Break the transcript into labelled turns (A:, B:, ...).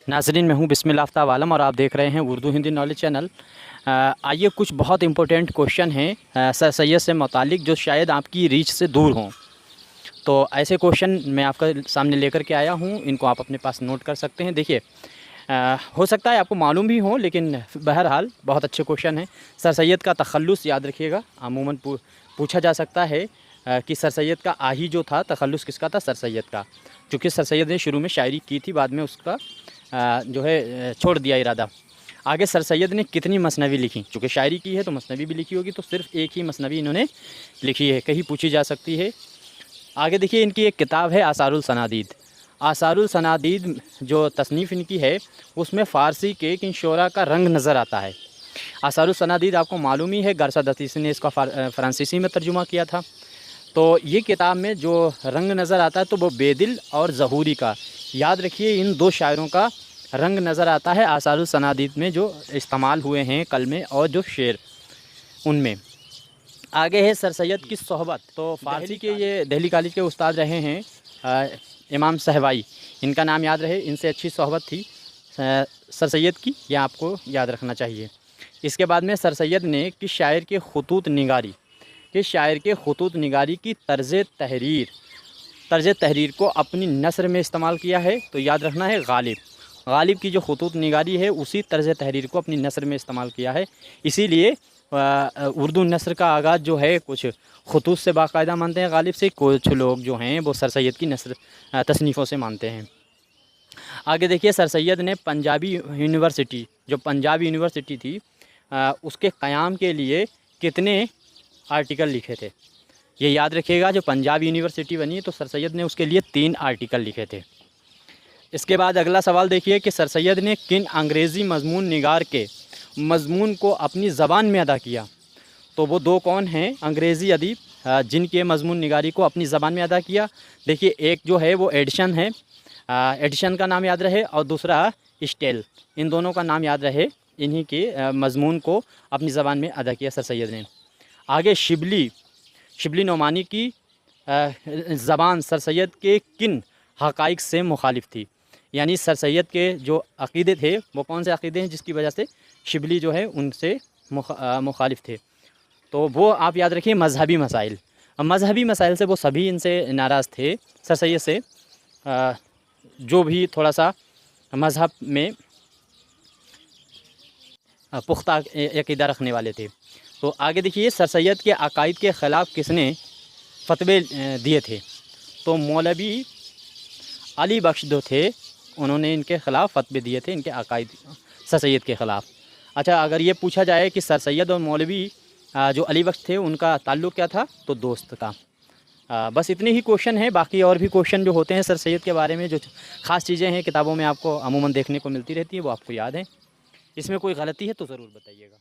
A: नाज़रीन, मैं हूं बिस्मिल्लाह आफ्ताब आलम और आप देख रहे हैं उर्दू हिंदी नॉलेज चैनल। आइए कुछ बहुत इंपॉर्टेंट क्वेश्चन हैं सर सैयद से मुतालिक जो शायद आपकी रीच से दूर हों। तो ऐसे क्वेश्चन मैं आपके सामने लेकर के आया हूं, इनको आप अपने पास नोट कर सकते हैं। देखिए, हो सकता है आपको मालूम भी हो, लेकिन बहरहाल बहुत अच्छे क्वेश्चन हैं। सर सैयद का तखल्लुस याद रखिएगा। अमूमन पूछा जा सकता है कि सर सैयद का आही जो था, तखल्लुस किसका था? सर सैयद का। चूँकि सर सैयद ने शुरू में शायरी की थी, बाद में उसका जो है छोड़ दिया इरादा। आगे सर सैयद ने कितनी मसनवी लिखी? चूँकि शायरी की है तो मसनवी भी लिखी होगी, तो सिर्फ़ एक ही मसनवी इन्होंने लिखी है, कहीं पूछी जा सकती है। आगे देखिए, इनकी एक किताब है आसारुल सनादीद। आसारुल सनादीद जो तसनीफ़ इनकी है, उसमें फ़ारसी के किन शोरा का रंग नज़र आता है। आसारुल सनादीद आपको मालूम ही है, गरसा दतीसी ने इसका फ़्रांसीसी में तर्जुमा किया था। तो ये किताब में जो रंग नज़र आता है तो वो बेदिल और ज़हूरी का, याद रखिए, इन दो शायरों का रंग नज़र आता है आसारुल सनादीद में जो इस्तेमाल हुए हैं कलमे और जो शेर उनमें। आगे है सर सैयद की सोहबत। तो फ़ारसी के ये दिल्ली कॉलेज के उस्ताद रहे हैं इमाम सहवाई, इनका नाम याद रहे, इनसे अच्छी सोहबत थी सर सैयद की, यह आपको याद रखना चाहिए। इसके बाद में सर सैयद ने किस शायर के ख़ुतूत निगारी, किस शायर के ख़ुतूत निगारी की तर्ज़ तहरीर को अपनी नस्र में इस्तेमाल किया है? तो याद रखना है गालिब। गालिब की जो ख़ुतूत निगारी है उसी तर्ज़ तहरीर को अपनी नस्र में इस्तेमाल किया है। इसीलिए उर्दू नस्र का आगाज़ जो है कुछ ख़ुतूत से बाकायदा मानते हैं गालिब से, कुछ लोग जो हैं वो सर सैयद की नस्र तसनीफ़ों से मानते हैं। आगे देखिए, सर सैयद ने पंजाबी यूनिवर्सिटी, जो पंजाबी यूनिवर्सिटी थी, उसके क़याम के लिए कितने आर्टिकल लिखे थे? ये याद रखिएगा, जो पंजाब यूनिवर्सिटी बनी है तो सर सैयद ने उसके लिए 3 आर्टिकल लिखे थे। इसके बाद अगला सवाल देखिए कि सर सैयद ने किन अंग्रेज़ी मज़मून निगार के मज़मून को अपनी ज़बान में अदा किया? तो वो दो कौन हैं अंग्रेज़ी अदीब जिनके मज़मून निगारी को अपनी ज़बान में अदा किया? देखिए, एक जो है वो एडिशन है, एडिशन का नाम याद रहे, और दूसरा स्टेल, इन दोनों का नाम याद रहे। इन्हीं के मज़मून को अपनी ज़बान में अदा किया सर सैयद ने। आगे शिबली नोमानी की ज़बान सर सैयद के किन हक़ाइक़ से मुखालिफ थी? यानी सर सैयद के जो अक़ीदे थे वो कौन से अक़ीदे हैं जिसकी वजह से शिबली जो है उनसे मुखालिफ थे? तो वो आप याद रखिए, मज़हबी मसाइल। मज़हबी मसाइल से वो सभी इनसे नाराज़ थे, सर सैयद से, जो भी थोड़ा सा मज़हब में पुख्ता अक़ीदा रखने वाले थे। तो आगे देखिए, सर सैयद के अक़ाइद के ख़िलाफ़ किसने फ़तवे दिए थे? तो मौलवी अली बख्श जो थे, उन्होंने इनके ख़िलाफ़ फ़तवे दिए थे, इनके अक़ाइद सर सैयद के ख़िलाफ़। अच्छा, अगर ये पूछा जाए कि सर सैयद और मौलवी जो अली बख्श थे उनका ताल्लुक़ क्या था, तो दोस्त का। बस इतने ही क्वेश्चन हैं। बाकी और भी क्वेश्चन जो होते हैं सर सैयद के बारे में, जो ख़ास चीज़ें हैं किताबों में आपको अमूमन देखने को मिलती रहती है, वो आपको याद है। इसमें कोई गलती है तो ज़रूर बताइएगा।